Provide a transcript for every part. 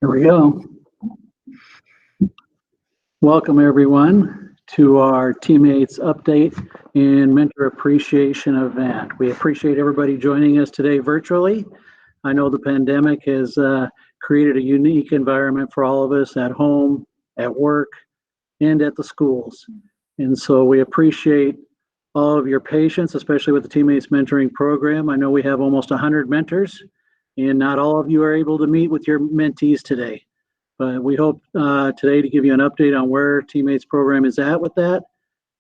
Here we go. Welcome, everyone, to our Teammates Update and Mentor Appreciation event. We appreciate everybody joining us today virtually. I know the pandemic has created a unique environment for all of us at home, at work, and at the schools. And so we appreciate all of your patience, especially with the Teammates Mentoring Program. I know we have almost 100 mentors, and not all of you are able to meet with your mentees today. But we hope today to give you an update on where Teammates Program is at with that,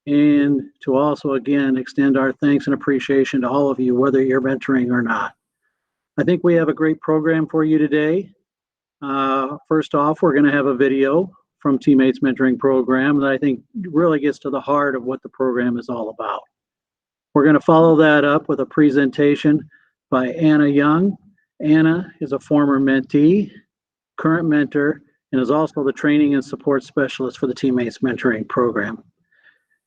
and to also, again, extend our thanks and appreciation to all of you, whether you're mentoring or not. I think we have a great program for you today. First off, we're going to have a video from Teammates Mentoring Program that I think really gets to the heart of what the program is all about. We're going to follow that up with a presentation by Anna Young. Anna is a former mentee, current mentor, and is also the training and support specialist for the Teammates Mentoring Program.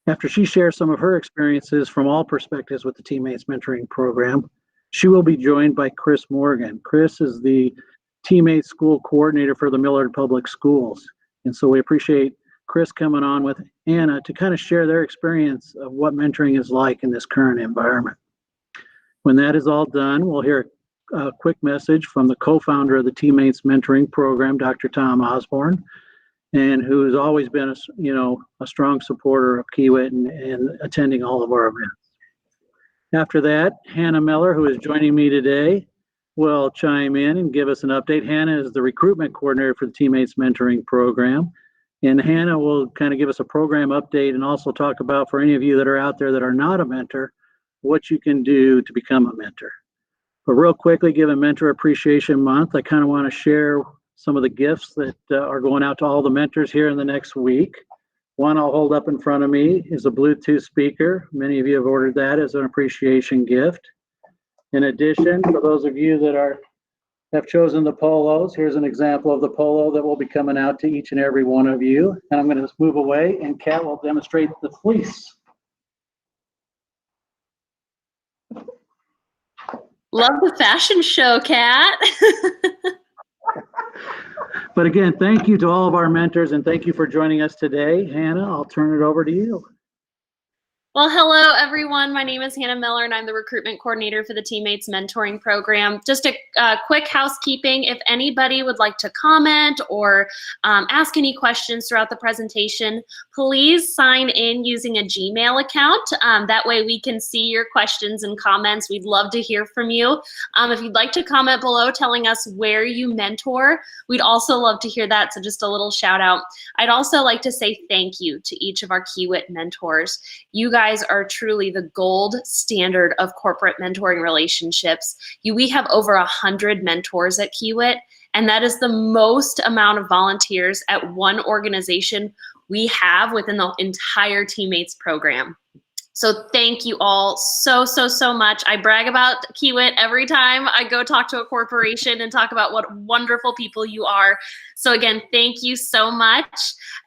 After she shares some of her experiences from all perspectives with the Teammates Mentoring Program, she will be joined by Chris Morgan. Chris is the Teammates School Coordinator for the Millard Public Schools. And so we appreciate Chris coming on with Anna to kind of share their experience of what mentoring is like in this current environment. When that is all done, we'll hear a quick message from the co-founder of the Teammates Mentoring Program, Dr. Tom Osborne, and who's always been a strong supporter of Kiewit and attending all of our events. After that, Hannah Miller, who is joining me today, will chime in and give us an update. Hannah is the recruitment coordinator for the Teammates Mentoring Program. And Hannah will kind of give us a program update and also talk about, for any of you that are out there that are not a mentor, what you can do to become a mentor. But real quickly, given Mentor Appreciation Month, I kind of want to share some of the gifts that are going out to all the mentors here in the next week. One I'll hold up in front of me is a Bluetooth speaker. Many of you have ordered that as an appreciation gift. In addition, for those of you that have chosen the polos, here's an example of the polo that will be coming out to each and every one of you. And I'm going to move away, and Kat will demonstrate the fleece. Love the fashion show, Kat. But again, thank you to all of our mentors, and thank you for joining us today. Hannah, I'll turn it over to you. Well, hello, everyone. My name is Hannah Miller, and I'm the recruitment coordinator for the Teammates Mentoring Program. Just a quick housekeeping. If anybody would like to comment or ask any questions throughout the presentation, please sign in using a Gmail account. That way we can see your questions and comments. We'd love to hear from you. If you'd like to comment below telling us where you mentor, we'd also love to hear that, so just a little shout out. I'd also like to say thank you to each of our Kiewit mentors. You guys are truly the gold standard of corporate mentoring relationships. We have over 100 mentors at Kiewit, and that is the most amount of volunteers at one organization we have within the entire Teammates program. So thank you all so much. I brag about Kiewit every time I go talk to a corporation and talk about what wonderful people you are. So again, thank you so much.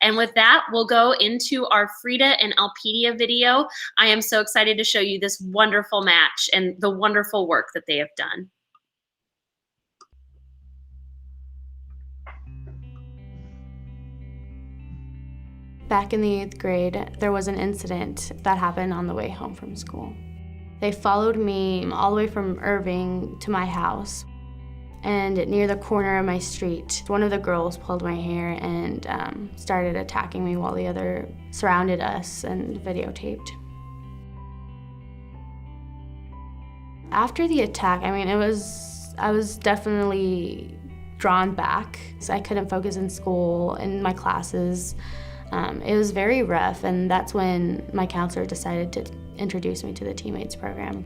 And with that, we'll go into our Frida and Alpedia video. I am so excited to show you this wonderful match and the wonderful work that they have done. Back in the 8th grade, there was an incident that happened on the way home from school. They followed me all the way from Irving to my house. And near the corner of my street, one of the girls pulled my hair and started attacking me while the other surrounded us and videotaped. After the attack, I was definitely drawn back. So I couldn't focus in school, in my classes. It was very rough, and that's when my counselor decided to introduce me to the Teammates program.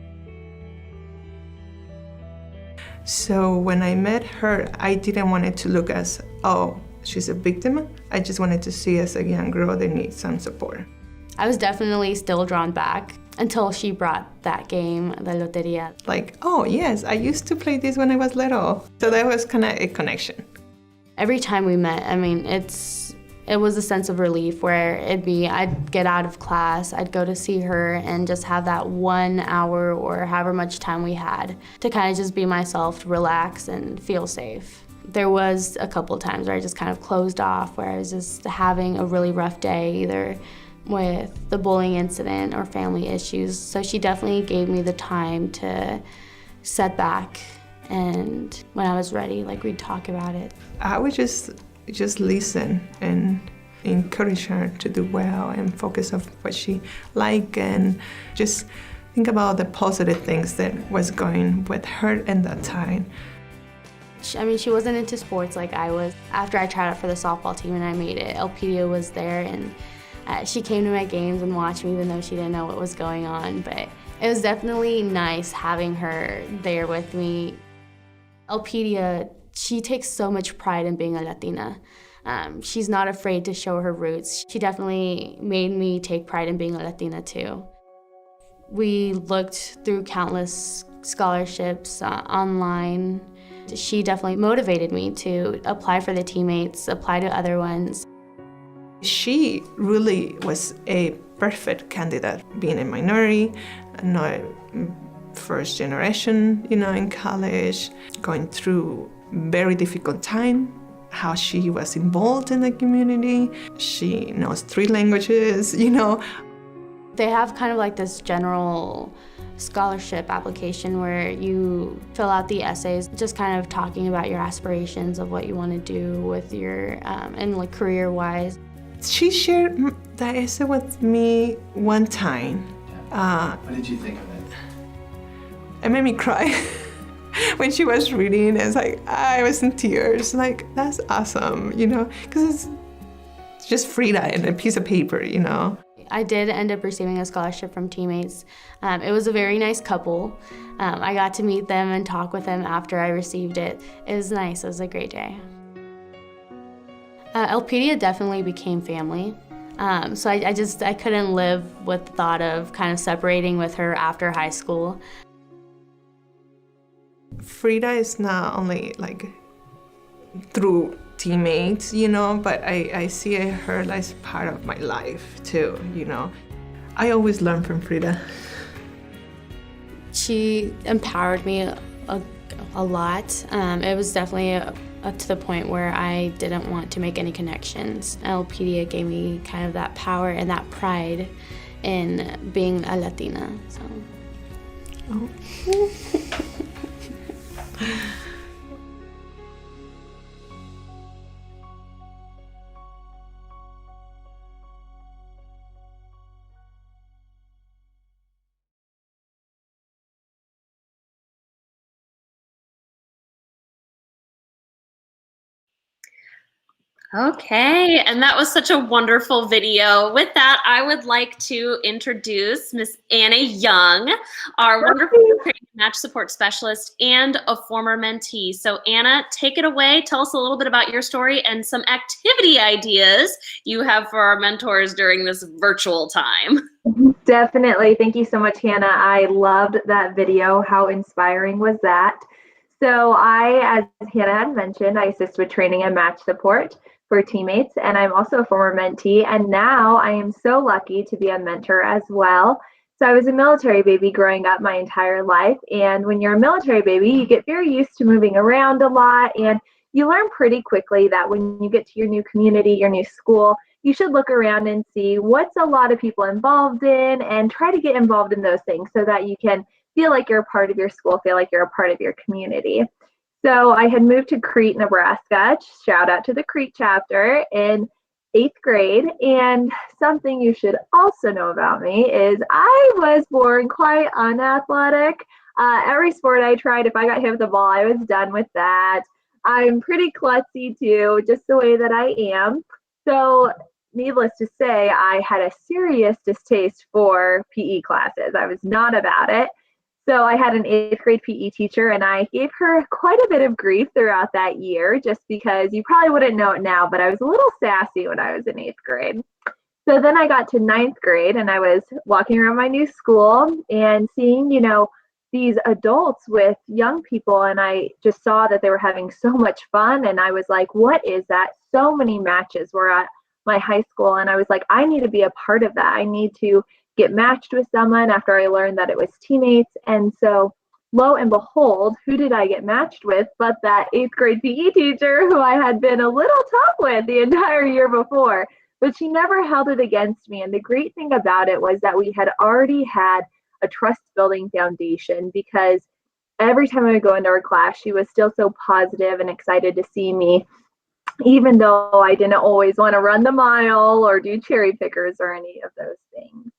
So when I met her, I didn't want it to look as, oh, she's a victim. I just wanted to see as a young girl that needs some support. I was definitely still drawn back until she brought that game, the Loteria. Like, oh yes, I used to play this when I was little. So that was kind of a connection. Every time we met, it was a sense of relief where I'd get out of class, I'd go to see her and just have that 1 hour or however much time we had to kind of just be myself, relax and feel safe. There was a couple times where I just kind of closed off, where I was just having a really rough day, either with the bullying incident or family issues. So she definitely gave me the time to set back, and when I was ready, like, we'd talk about it. I would just listen and encourage her to do well and focus on what she liked, and just think about the positive things that was going with her in that time. I mean, she wasn't into sports like I was. After I tried out for the softball team and I made it, Elpidia was there, and she came to my games and watched me even though she didn't know what was going on. But it was definitely nice having her there with me. Elpidia, she takes so much pride in being a Latina. She's not afraid to show her roots. She definitely made me take pride in being a Latina too. We looked through countless scholarships online. She definitely motivated me to apply for the teammates, apply to other ones. She really was a perfect candidate, being a minority, not first generation, in college, going through very difficult time, how she was involved in the community. She knows 3 languages, They have kind of like this general scholarship application where you fill out the essays, just kind of talking about your aspirations of what you want to do with your, and like career-wise. She shared that essay with me one time. What did you think of it? It made me cry. When she was reading, it's like, I was in tears. Like, that's awesome, because it's just Frida and a piece of paper, I did end up receiving a scholarship from teammates. It was a very nice couple. I got to meet them and talk with them after I received it. It was nice. It was a great day. Elpidia definitely became family. So I couldn't live with the thought of kind of separating with her after high school. Frida is not only like through teammates, but I see her as part of my life too, I always learn from Frida. She empowered me a lot. It was definitely up to the point where I didn't want to make any connections. Elpidia gave me kind of that power and that pride in being a Latina. So. Oh. Okay, and that was such a wonderful video. With that, I would like to introduce Miss Anna Young, our wonderful match support specialist and a former mentee. So Anna, take it away. Tell us a little bit about your story and some activity ideas you have for our mentors during this virtual time. Definitely. Thank you so much, Hannah. I loved that video. How inspiring was that? So as Hannah had mentioned, I assist with training and match support for teammates, and I'm also a former mentee, and now I am so lucky to be a mentor as well. So I was a military baby growing up my entire life, and when you're a military baby, you get very used to moving around a lot, and you learn pretty quickly that when you get to your new community, your new school, you should look around and see what's a lot of people involved in and try to get involved in those things so that you can feel like you're a part of your school, feel like you're a part of your community. So I had moved to Crete, Nebraska, shout out to the Crete chapter, in 8th grade. And something you should also know about me is I was born quite unathletic. Every sport I tried, if I got hit with the ball, I was done with that. I'm pretty klutzy too, just the way that I am. So needless to say, I had a serious distaste for PE classes. I was not about it. So I had an 8th grade PE teacher, and I gave her quite a bit of grief throughout that year, just because you probably wouldn't know it now, but I was a little sassy when I was in 8th grade. So then I got to 9th grade, and I was walking around my new school and seeing, these adults with young people, and I just saw that they were having so much fun, and I was like, what is that? So many matches were at my high school, and I was like, I need to be a part of that. I need to get matched with someone after I learned that it was teammates. And so lo and behold, who did I get matched with but that 8th grade PE teacher who I had been a little tough with the entire year before. But she never held it against me. And the great thing about it was that we had already had a trust building foundation, because every time I would go into her class, she was still so positive and excited to see me, even though I didn't always want to run the mile or do cherry pickers or any of those things.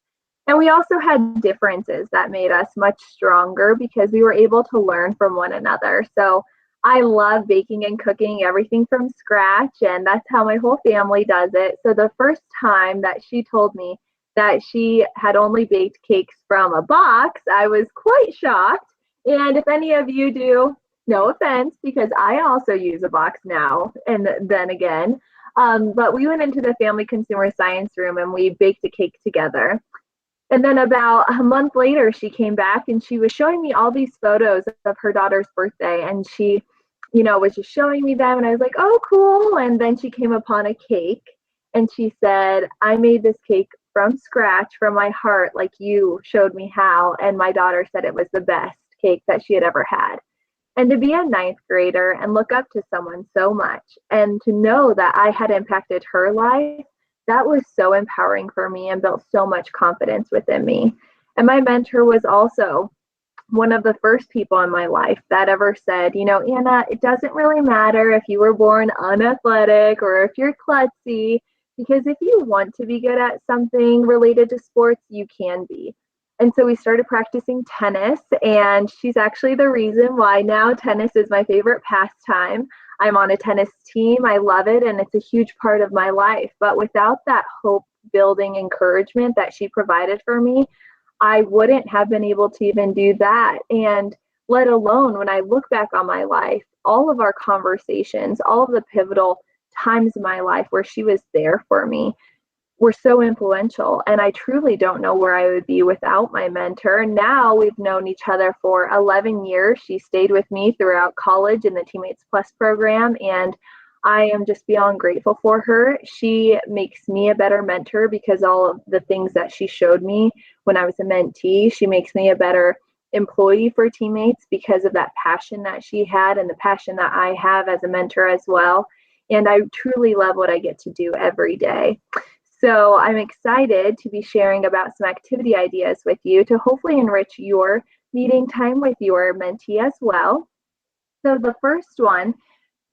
And we also had differences that made us much stronger because we were able to learn from one another. So I love baking and cooking everything from scratch, and that's how my whole family does it. So the first time that she told me that she had only baked cakes from a box, I was quite shocked. And if any of you do, no offense, because I also use a box now and then again. But we went into the family consumer science room and we baked a cake together. And then about a month later, she came back and she was showing me all these photos of her daughter's birthday. And she, was just showing me them. And I was like, oh, cool. And then she came upon a cake and she said, I made this cake from scratch from my heart, like you showed me how. And my daughter said it was the best cake that she had ever had. And to be a 9th grader and look up to someone so much and to know that I had impacted her life, that was so empowering for me and built so much confidence within me. And my mentor was also one of the first people in my life that ever said, Anna, it doesn't really matter if you were born unathletic or if you're klutzy, because if you want to be good at something related to sports, you can be. And so we started practicing tennis, and she's actually the reason why now tennis is my favorite pastime. I'm on a tennis team. I love it, and it's a huge part of my life. But without that hope building encouragement that she provided for me, I wouldn't have been able to even do that. And let alone when I look back on my life, all of our conversations, all of the pivotal times in my life where she was there for me were so influential. And I truly don't know where I would be without my mentor. Now we've known each other for 11 years. She stayed with me throughout college in the Teammates Plus program, and I am just beyond grateful for her. She makes me a better mentor because all of the things that she showed me when I was a mentee. She makes me a better employee for Teammates because of that passion that she had and the passion that I have as a mentor as well. And I truly love what I get to do every day. So I'm excited to be sharing about some activity ideas with you to hopefully enrich your meeting time with your mentee as well. So the first one,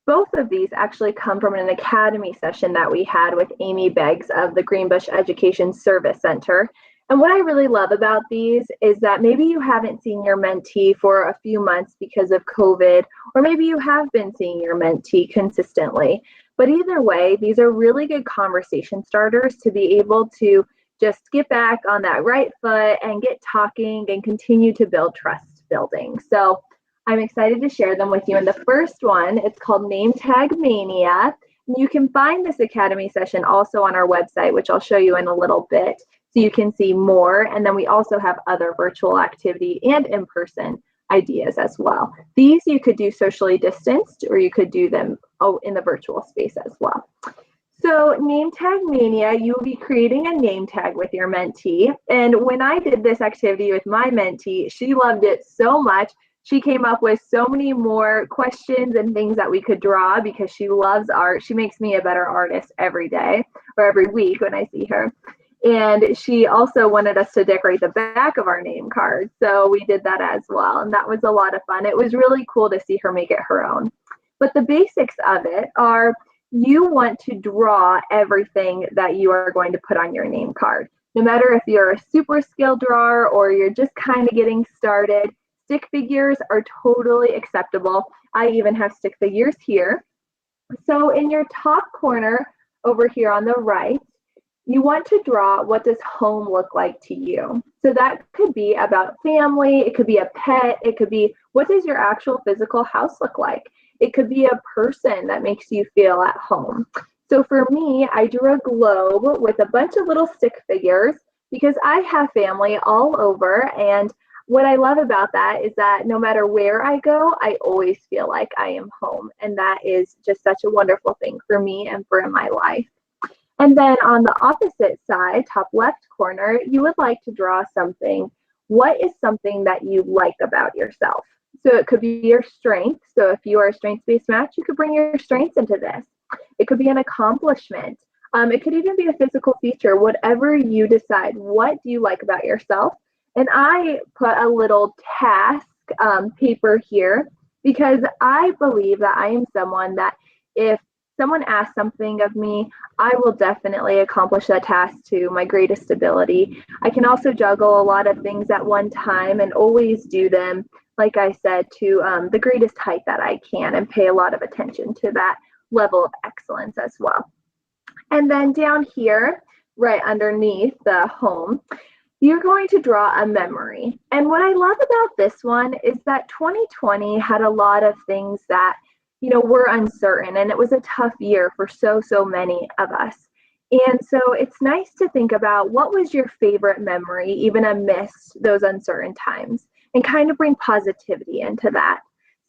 both of these actually come from an academy session that we had with Amy Beggs of the Greenbush Education Service Center. And what I really love about these is that maybe you haven't seen your mentee for a few months because of COVID, or maybe you have been seeing your mentee consistently. But either way, these are really good conversation starters to be able to just get back on that right foot and get talking and continue to build trust building. So I'm excited to share them with you. And the first one, it's called Name Tag Mania. You can find this academy session also on our website, which I'll show you in a little bit, so you can see more. And then we also have other virtual activity and in-person ideas as well. These you could do socially distanced, or you could do them in the virtual space as well. So Name Tag Mania, you will be creating a name tag with your mentee. And when I did this activity with my mentee, she loved it so much. She came up with so many more questions and things that we could draw because she loves art. She makes me a better artist every day or every week when I see her. And she also wanted us to decorate the back of our name card. So we did that as well. And that was a lot of fun. It was really cool to see her make it her own. But the basics of it are you want to draw everything that you are going to put on your name card. No matter if you're a super skilled drawer or you're just kind of getting started, stick figures are totally acceptable. I even have stick figures here. So in your top corner over here on the right, you want to draw what does home look like to you. So that could be about family, it could be a pet, it could be what does your actual physical house look like? It could be a person that makes you feel at home. So for me, I drew a globe with a bunch of little stick figures because I have family all over, and what I love about that is that no matter where I go, I always feel like I am home. And that is just such a wonderful thing for me and for my life. And then on the opposite side, top left corner, you would like to draw something what is something that you like about yourself? So it could be your strength. So if you are a strengths-based match, you could bring your strengths into this. It could be an accomplishment. It could even be a physical feature, whatever you decide. What do you like about yourself? And I put a little task paper here because I believe that I am someone that if someone asks something of me, I will definitely accomplish that task to my greatest ability. I can also juggle a lot of things at one time and always do them, like I said, to the greatest height that I can, and pay a lot of attention to that level of excellence as well. And then down here, right underneath the home, you're going to draw a memory. And what I love about this one is that 2020 had a lot of things that, were uncertain, and it was a tough year for so many of us. And so it's nice to think about what was your favorite memory, even amidst those uncertain times, and kind of bring positivity into that.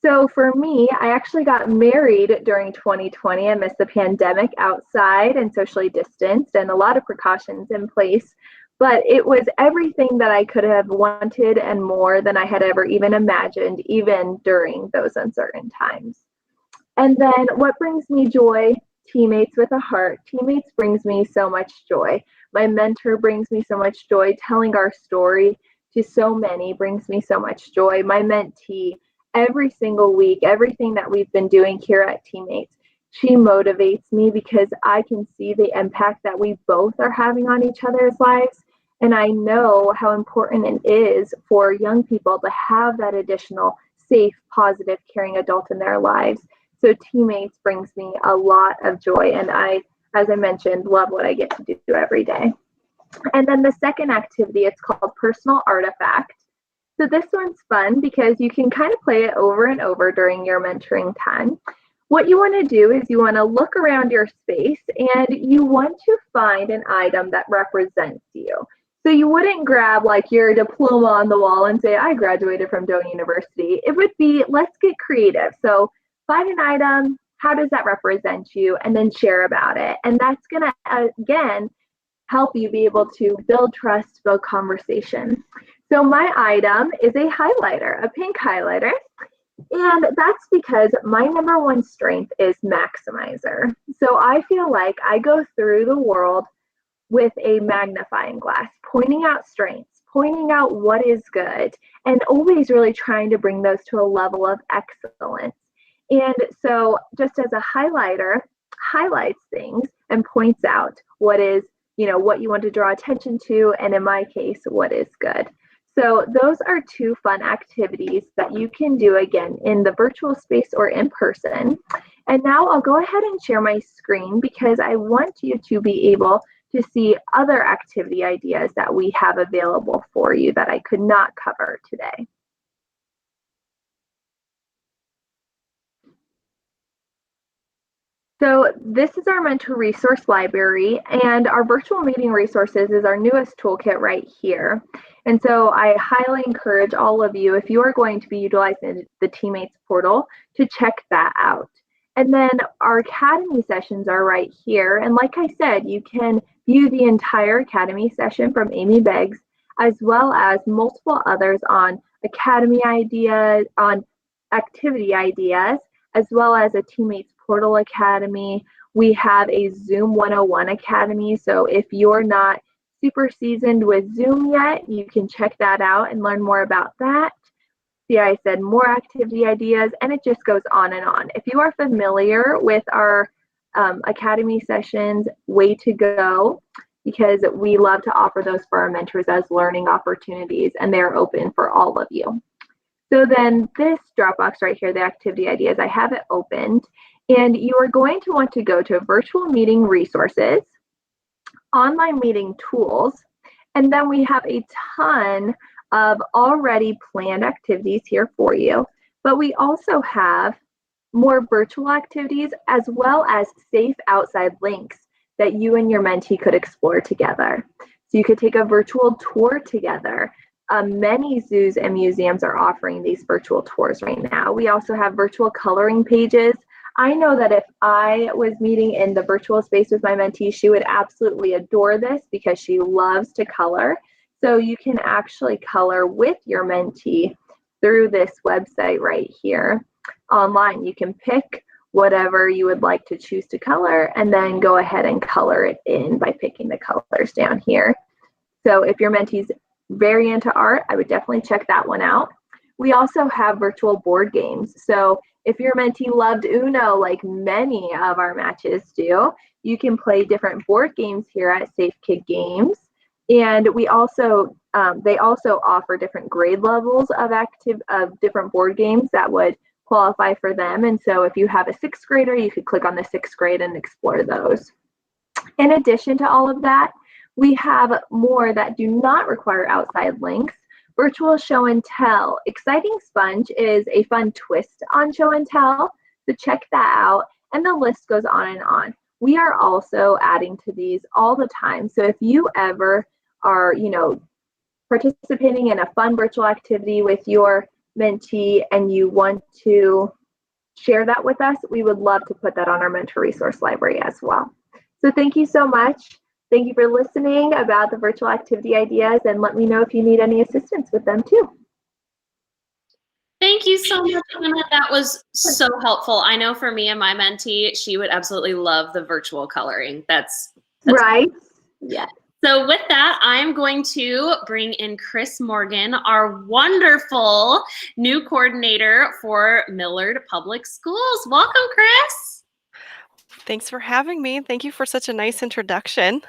So for me, I actually got married during 2020 amidst the pandemic, outside and socially distanced and a lot of precautions in place. But it was everything that I could have wanted and more than I had ever even imagined, even during those uncertain times. And then what brings me joy? Teammates with a heart. Teammates brings me so much joy. My mentor brings me so much joy. Telling our story to so many brings me so much joy. My mentee, every single week, everything that we've been doing here at Teammates, she motivates me because I can see the impact that we both are having on each other's lives. And I know how important it is for young people to have that additional safe, positive, caring adult in their lives. So Teammates brings me a lot of joy. And I, as I mentioned, love what I get to do every day. And then the second activity, it's called Personal Artifact. So this one's fun because you can kind of play it over and over during your mentoring time. What you want to do is you want to look around your space and you want to find an item that represents you. So you wouldn't grab like your diploma on the wall and say, I graduated from Doane University. It would be, let's get creative. So find an item, how does that represent you, and then share about it. And that's going to, again, help you be able to build trust, build conversation. So my item is a highlighter, a pink highlighter. And that's because my number one strength is maximizer. So I feel like I go through the world with a magnifying glass, pointing out strengths, pointing out what is good, and always really trying to bring those to a level of excellence. And so just as a highlighter, highlights things and points out what is, what you want to draw attention to, and in my case, what is good. So those are two fun activities that you can do, again, in the virtual space or in person. And now I'll go ahead and share my screen because I want you to be able to see other activity ideas that we have available for you that I could not cover today. So this is our mentor resource library, and our virtual meeting resources is our newest toolkit right here. And so I highly encourage all of you, if you are going to be utilizing the Teammates portal, to check that out. And then our Academy sessions are right here. And like I said, you can view the entire Academy session from Amy Beggs, as well as multiple others on Academy ideas, on activity ideas, as well as a Teammates Portal Academy. We have a Zoom 101 Academy. So if you're not super seasoned with Zoom yet, you can check that out and learn more about that. See, I said more activity ideas, and it just goes on and on. If you are familiar with our Academy sessions, way to go, because we love to offer those for our mentors as learning opportunities, and they're open for all of you. So then this Dropbox right here, the activity ideas, I have it opened, and you are going to want to go to virtual meeting resources, online meeting tools, and then we have a ton of already planned activities here for you, but we also have more virtual activities as well as safe outside links that you and your mentee could explore together. So you could take a virtual tour together. Many zoos and museums are offering these virtual tours right now. We also have virtual coloring pages. I know that if I was meeting in the virtual space with my mentee, she would absolutely adore this because she loves to color. So you can actually color with your mentee through this website right here online. You can pick whatever you would like to choose to color and then go ahead and color it in by picking the colors down here. So if your mentee's very into art, I would definitely check that one out. We also have virtual board games. So if your mentee loved Uno like many of our matches do, you can play different board games here at Safe Kid Games. And we also, they also offer different grade levels of different board games that would qualify for them. And so if you have a sixth grader, you could click on the sixth grade and explore those. In addition to all of that, we have more that do not require outside links. Virtual show and tell. Exciting Sponge is a fun twist on show and tell, so check that out. And the list goes on and on. We are also adding to these all the time. So if you ever are, participating in a fun virtual activity with your mentee and you want to share that with us, we would love to put that on our mentor resource library as well. So thank you so much. Thank you for listening about the virtual activity ideas, and let me know if you need any assistance with them too. Thank you so much, Hannah. That was so helpful. I know for me and my mentee, she would absolutely love the virtual coloring. That's right. Yeah. So with that, I'm going to bring in Chris Morgan, our wonderful new coordinator for Millard Public Schools. Welcome, Chris. Thanks for having me. Thank you for such a nice introduction.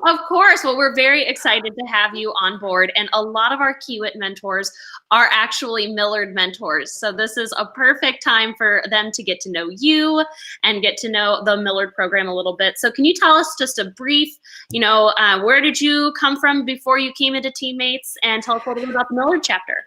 Of course. Well, we're very excited to have you on board. And a lot of our Kiewit mentors are actually Millard mentors. So this is a perfect time for them to get to know you and get to know the Millard program a little bit. So can you tell us just a brief, where did you come from before you came into Teammates, and tell us a little bit about the Millard chapter?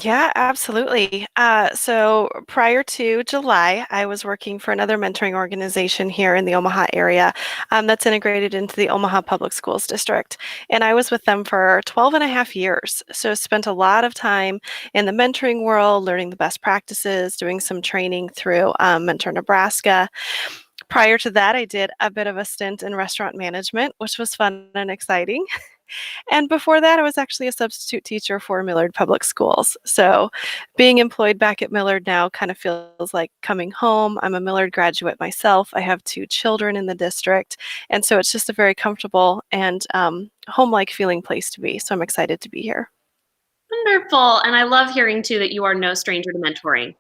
Yeah, absolutely. So prior to July, I was working for another mentoring organization here in the Omaha area that's integrated into the Omaha Public Schools District. And I was with them for 12 and a half years. So spent a lot of time in the mentoring world, learning the best practices, doing some training through Mentor Nebraska. Prior to that, I did a bit of a stint in restaurant management, which was fun and exciting. And before that, I was actually a substitute teacher for Millard Public Schools. So being employed back at Millard now kind of feels like coming home. I'm a Millard graduate myself. I have 2 children in the district. And so it's just a very comfortable and home-like feeling place to be. So I'm excited to be here. Wonderful. And I love hearing too that you are no stranger to mentoring.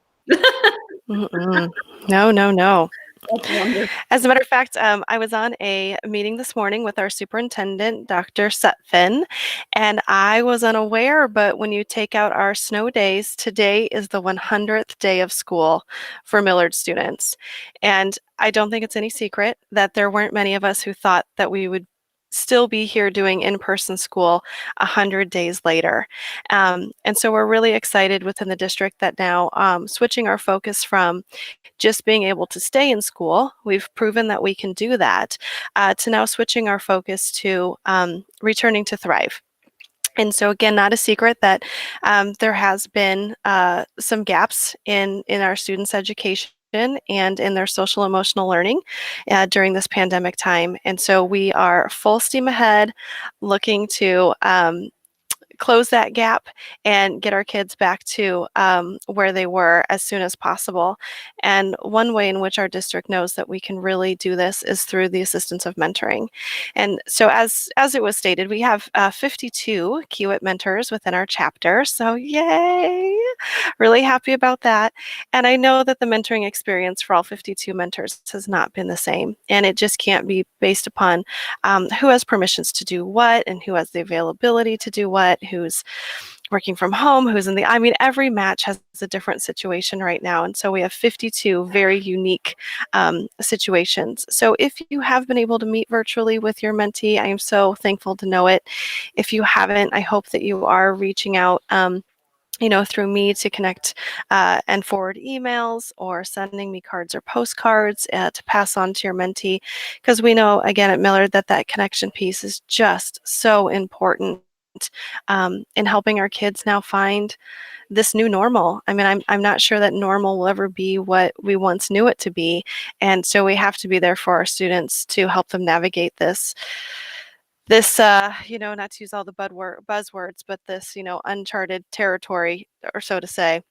No. As a matter of fact, I was on a meeting this morning with our superintendent, Dr. Sutphin, and I was unaware, but when you take out our snow days, today is the 100th day of school for Millard students. And I don't think it's any secret that there weren't many of us who thought that we would still be here doing in-person school 100 days later. And so we're really excited within the district that now switching our focus from just being able to stay in school, we've proven that we can do that, to now switching our focus to returning to thrive. And so again, not a secret that there has been some gaps in our students' education and in their social emotional learning during this pandemic time. And so we are full steam ahead, looking to close that gap and get our kids back to where they were as soon as possible. And one way in which our district knows that we can really do this is through the assistance of mentoring. And so as it was stated, we have 52 Kiewit mentors within our chapter. So yay! Really happy about that. And I know that the mentoring experience for all 52 mentors has not been the same. And it just can't be based upon who has permissions to do what and who has the availability to do what, who's working from home, every match has a different situation right now. And so we have 52 very unique situations. So if you have been able to meet virtually with your mentee, I am so thankful to know it. If you haven't, I hope that you are reaching out through me to connect and forward emails or sending me cards or postcards to pass on to your mentee, because we know, again, at Millard that connection piece is just so important in helping our kids now find this new normal. I'm not sure that normal will ever be what we once knew it to be. And so we have to be there for our students to help them navigate this this, not to use all the buzzwords, but this, uncharted territory, or so to say.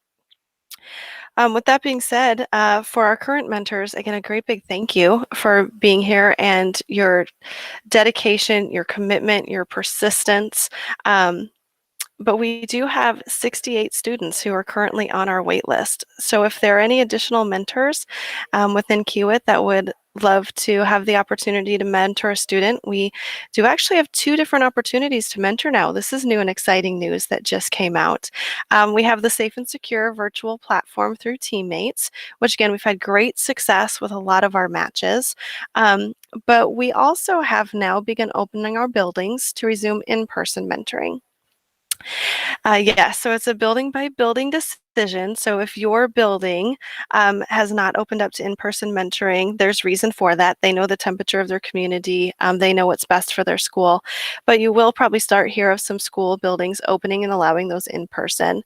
With that being said, for our current mentors, again, a great big thank you for being here and your dedication, your commitment, your persistence. But we do have 68 students who are currently on our wait list. So if there are any additional mentors within Kiewit that would love to have the opportunity to mentor a student, we do actually have 2 different opportunities to mentor now. This is new and exciting news that just came out. We have the Safe and Secure virtual platform through Teammates, which again, we've had great success with a lot of our matches. But we also have now begun opening our buildings to resume in-person mentoring. Yeah, so it's a building by building decision. So if your building has not opened up to in-person mentoring, there's reason for that. They know the temperature of their community. They know what's best for their school. But you will probably start hear of some school buildings opening and allowing those in person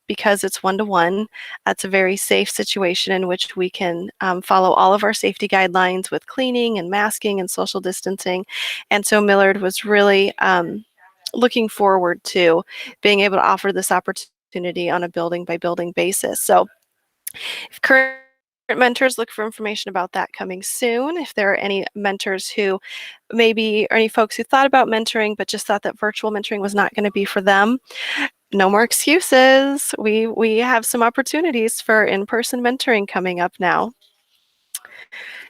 because it's one-to-one. It's a very safe situation in which we can follow all of our safety guidelines with cleaning and masking and social distancing. And so Millard was really looking forward to being able to offer this opportunity on a building by building basis. So if current mentors, look for information about that coming soon. If there are any mentors who maybe, or any folks who thought about mentoring but just thought that virtual mentoring was not going to be for them, no more excuses. We have some opportunities for in-person mentoring coming up now.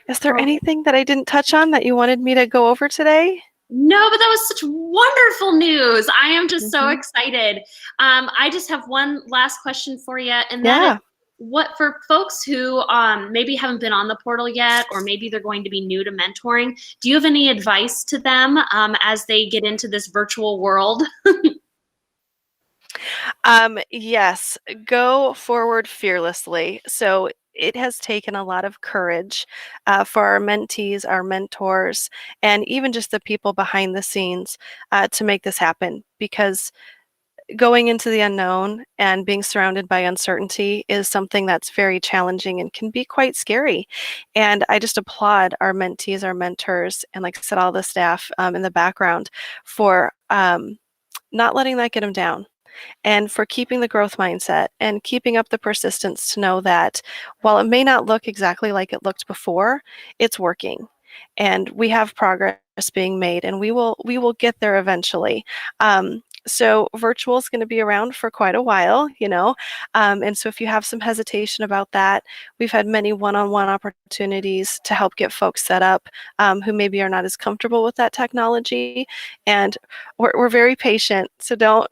Is there anything that I didn't touch on that you wanted me to go over today? No, but that was such wonderful news. I am just so excited. I just have one last question for you, and that is, what for folks who maybe haven't been on the portal yet, or maybe they're going to be new to mentoring, do you have any advice to them as they get into this virtual world? Yes, go forward fearlessly. So it has taken a lot of courage for our mentees, our mentors, and even just the people behind the scenes to make this happen, because going into the unknown and being surrounded by uncertainty is something that's very challenging and can be quite scary. And I just applaud our mentees, our mentors, and like I said, all the staff in the background for not letting that get them down, and for keeping the growth mindset and keeping up the persistence to know that while it may not look exactly like it looked before, it's working. And we have progress being made, and we will get there eventually. So virtual is going to be around for quite a while, and so if you have some hesitation about that, we've had many one-on-one opportunities to help get folks set up who maybe are not as comfortable with that technology, and we're very patient, so don't.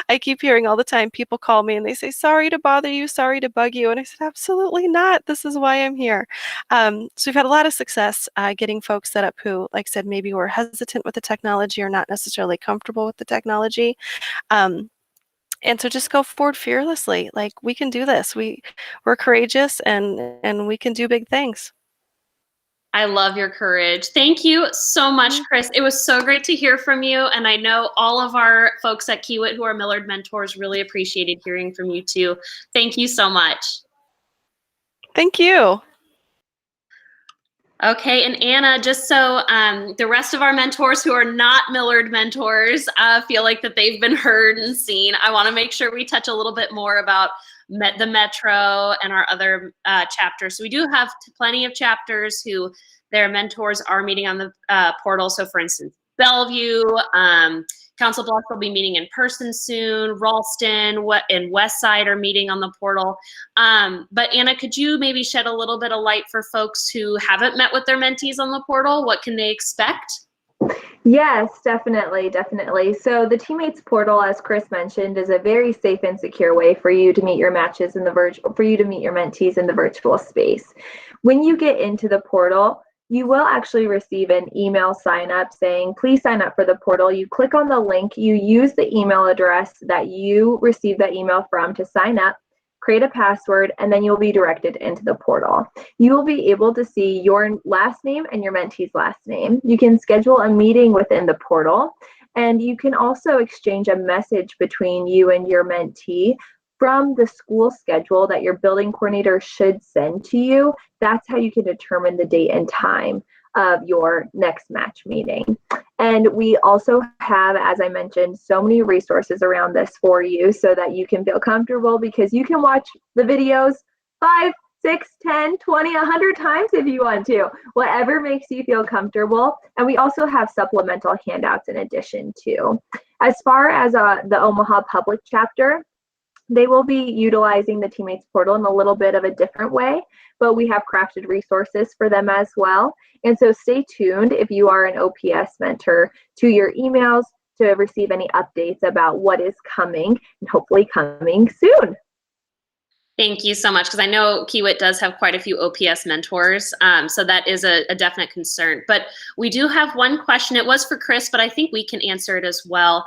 I keep hearing all the time, people call me and they say, sorry to bother you, sorry to bug you, and I said, absolutely not, this is why I'm here. So we've had a lot of success getting folks set up who, like I said, maybe were hesitant with the technology or not necessarily comfortable with the technology. And so just go forward fearlessly. Like, we can do this. We're courageous, and we can do big things. I love your courage. Thank you so much, Chris. It was so great to hear from you. And I know all of our folks at Kiewit who are Millard mentors really appreciated hearing from you too. Thank you so much. Thank you. Okay, and Anna, just so the rest of our mentors who are not Millard mentors feel like that they've been heard and seen, I want to make sure we touch a little bit more about the Metro and our other chapters. So we do have plenty of chapters who their mentors are meeting on the portal. So for instance, Bellevue, Council Bluffs will be meeting in person soon. Ralston and Westside are meeting on the portal. But Anna, could you maybe shed a little bit of light for folks who haven't met with their mentees on the portal? What can they expect? Yes, definitely. So the Teammates portal, as Chris mentioned, is a very safe and secure way for you to meet your matches in the your mentees in the virtual space. When you get into the portal, you will actually receive an email sign up saying, please sign up for the portal. You click on the link, you use the email address that you received that email from to sign up, create a password, and then you'll be directed into the portal. You will be able to see your last name and your mentee's last name. You can schedule a meeting within the portal, and you can also exchange a message between you and your mentee from the school schedule that your building coordinator should send to you. That's how you can determine the date and time of your next match meeting. And we also have, as I mentioned, so many resources around this for you so that you can feel comfortable, because you can watch the videos 5, 6, 10, 20, 100 times if you want to, whatever makes you feel comfortable. And we also have supplemental handouts in addition too. As far as the Omaha Public chapter, they will be utilizing the Teammates portal in a little bit of a different way, but we have crafted resources for them as well. And so stay tuned if you are an OPS mentor to your emails to receive any updates about what is coming, and hopefully coming soon. Thank you so much, because I know Kiewit does have quite a few OPS mentors, so that is a definite concern. But we do have one question. It was for Chris, but I think we can answer it as well.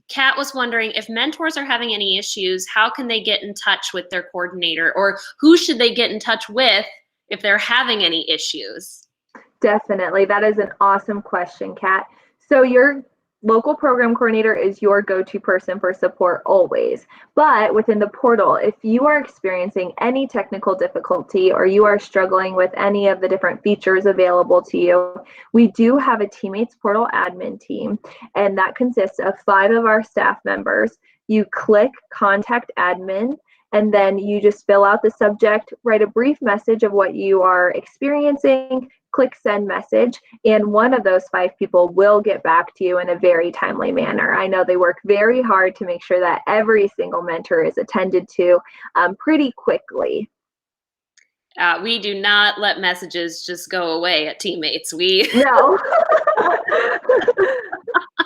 Kat was wondering, if mentors are having any issues, how can they get in touch with their coordinator, or who should they get in touch with if they're having any issues? Definitely. That is an awesome question, Kat. So your local program coordinator is your go-to person for support always. But within the portal, if you are experiencing any technical difficulty or you are struggling with any of the different features available to you, we do have a Teammates portal admin team, and that consists of 5 of our staff members. You click contact admin, and then you just fill out the subject, write a brief message of what you are experiencing, click send message, and one of those 5 people will get back to you in a very timely manner. I know they work very hard to make sure that every single mentor is attended to pretty quickly. We do not let messages just go away at Teammates. No,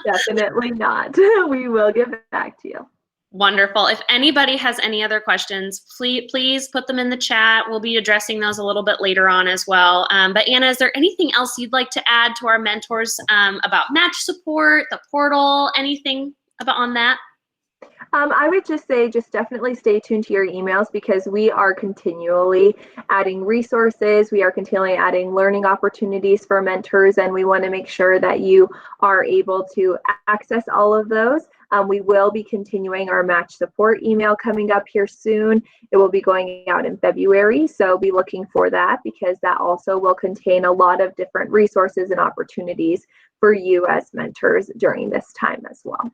definitely not. We will get back to you. Wonderful. If anybody has any other questions, please put them in the chat. We'll be addressing those a little bit later on as well. But Anna, is there anything else you'd like to add to our mentors about match support, the portal, anything on that? I would just say, just definitely stay tuned to your emails, because we are continually adding resources. We are continually adding learning opportunities for mentors, and we want to make sure that you are able to access all of those. We will be continuing our match support email coming up here soon. It will be going out in February, so be looking for that, because that also will contain a lot of different resources and opportunities for you as mentors during this time as well.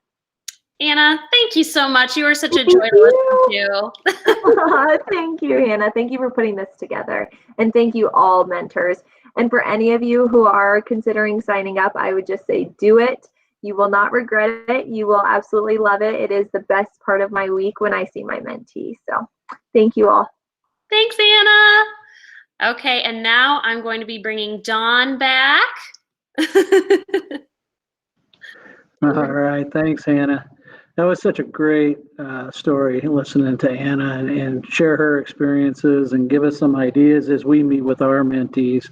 Anna, thank you so much. You are such a joy to listen to. Thank you, Hannah. Thank you for putting this together. And thank you all mentors. And for any of you who are considering signing up, I would just say do it. You will not regret it. You will absolutely love it. It is the best part of my week when I see my mentee. So thank you all. Thanks, Anna. Okay, and now I'm going to be bringing Dawn back. All right, thanks, Hannah. That was such a great story, listening to Anna and share her experiences and give us some ideas as we meet with our mentees.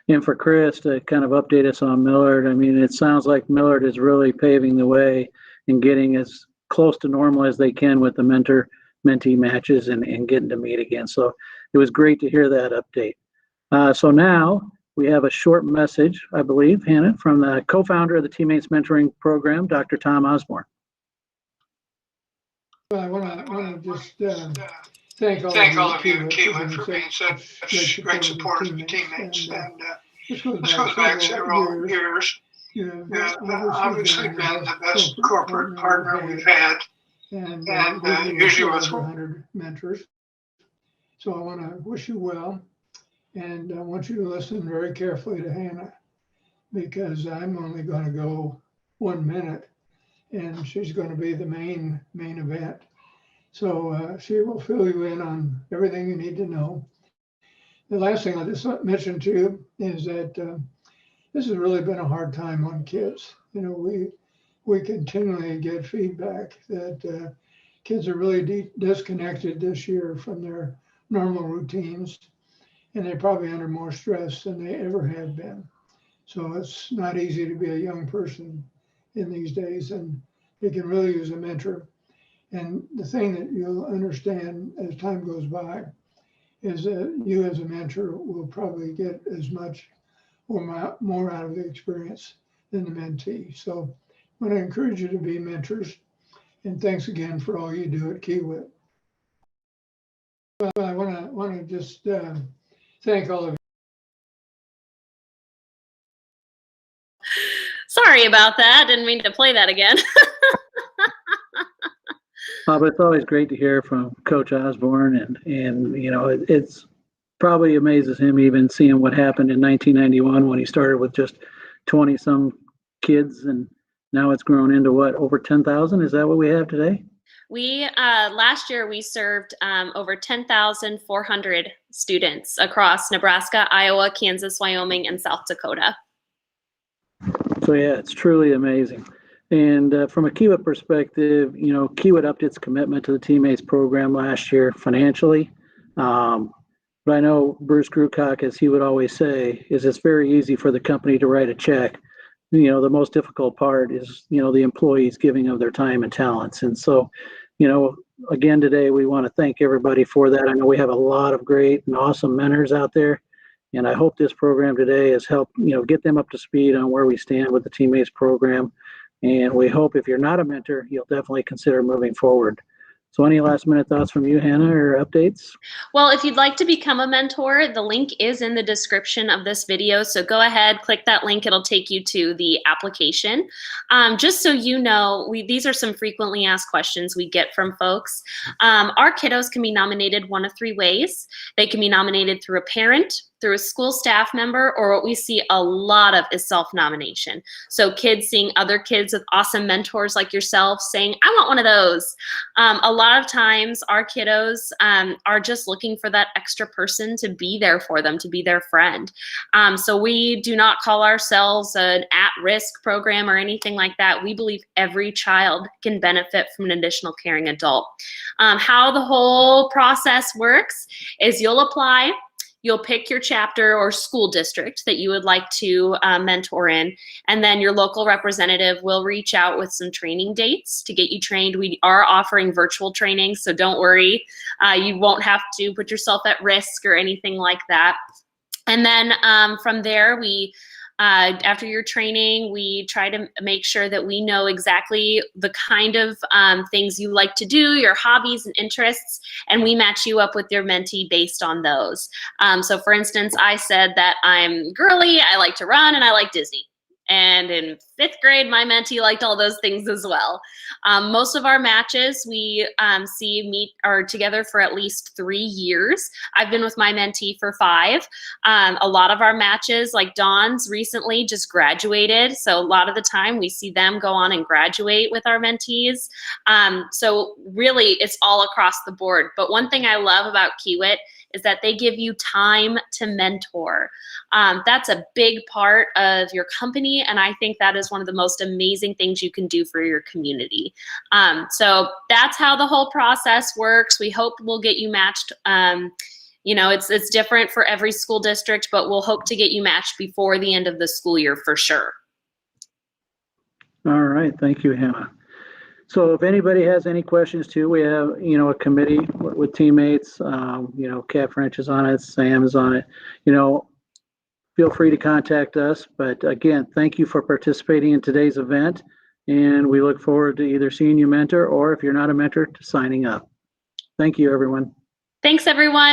And for Chris to kind of update us on Millard, I mean, it sounds like Millard is really paving the way and getting as close to normal as they can with the mentor-mentee matches and getting to meet again. So it was great to hear that update. So now we have a short message, I believe, Hannah, from the co-founder of the Teammates Mentoring Program, Dr. Tom Osborne. Well, I want to just thank all of you at Kiewit for being such great supporters of the teammates. And this goes back several years. You've obviously been the best corporate partner we've had, and usually with 100 mentors. So I want to wish you well, and I want you to listen very carefully to Hannah, because I'm only going to go 1 minute, and she's going to be the main event. So she will fill you in on everything you need to know. The last thing I'll just mention to you is that this has really been a hard time on kids. You know, we continually get feedback that kids are really disconnected this year from their normal routines, and they're probably under more stress than they ever have been. So it's not easy to be a young person in these days, and they can really use a mentor. And the thing that you'll understand as time goes by is that you as a mentor will probably get as much or more out of the experience than the mentee. So I want to encourage you to be mentors. And thanks again for all you do at Kiewit. Well, I want to just thank all of you. Sorry about that. Didn't mean to play that again. But it's always great to hear from Coach Osborne, and you know, it's probably amazes him even seeing what happened in 1991 when he started with just 20 some kids, and now it's grown into what, over 10,000? Is that what we have today? We last year we served over 10,400 students across Nebraska, Iowa, Kansas, Wyoming, and South Dakota. So yeah, it's truly amazing. And from a Kiewit perspective, you know, Kiewit upped its commitment to the Teammates program last year financially. But I know Bruce Grucock, as he would always say, is it's very easy for the company to write a check. You know, the most difficult part is, you know, the employees giving of their time and talents. And so, you know, again, today we want to thank everybody for that. I know we have a lot of great and awesome mentors out there. And I hope this program today has helped, you know, get them up to speed on where we stand with the Teammates program. And we hope if you're not a mentor, you'll definitely consider moving forward. So any last minute thoughts from you, Hannah, or updates? Well, if you'd like to become a mentor, the link is in the description of this video. So go ahead, click that link. It'll take you to the application. Just so you know, these are some frequently asked questions we get from folks. Our kiddos can be nominated one of three ways. They can be nominated through a parent, through a school staff member, or what we see a lot of is self-nomination. So kids seeing other kids with awesome mentors like yourself saying, I want one of those. A lot of times our kiddos are just looking for that extra person to be there for them, to be their friend. So we do not call ourselves an at-risk program or anything like that. We believe every child can benefit from an additional caring adult. How the whole process works is you'll apply. You'll pick your chapter or school district that you would like to mentor in, and then your local representative will reach out with some training dates to get you trained. We are offering virtual training, so don't worry. You won't have to put yourself at risk or anything like that. And then from there, after your training, we try to make sure that we know exactly the kind of things you like to do, your hobbies and interests, and we match you up with your mentee based on those. So for instance, I said that I'm girly, I like to run, and I like Disney. And in 5th grade, my mentee liked all those things as well. Most of our matches we are together for at least 3 years. I've been with my mentee for 5. A lot of our matches, like Dawn's recently just graduated. So a lot of the time we see them go on and graduate with our mentees. So really it's all across the board. But one thing I love about Kiewit is that they give you time to mentor. That's a big part of your company, and I think that is one of the most amazing things you can do for your community. So that's how the whole process works. We hope we'll get you matched. You know, it's different for every school district, but we'll hope to get you matched before the end of the school year for sure. All right, thank you, Hannah. So if anybody has any questions too, we have, you know, a committee with teammates, you know, Kat French is on it, Sam is on it, you know, feel free to contact us. But again, thank you for participating in today's event. And we look forward to either seeing you mentor, or if you're not a mentor, to signing up. Thank you, everyone. Thanks, everyone.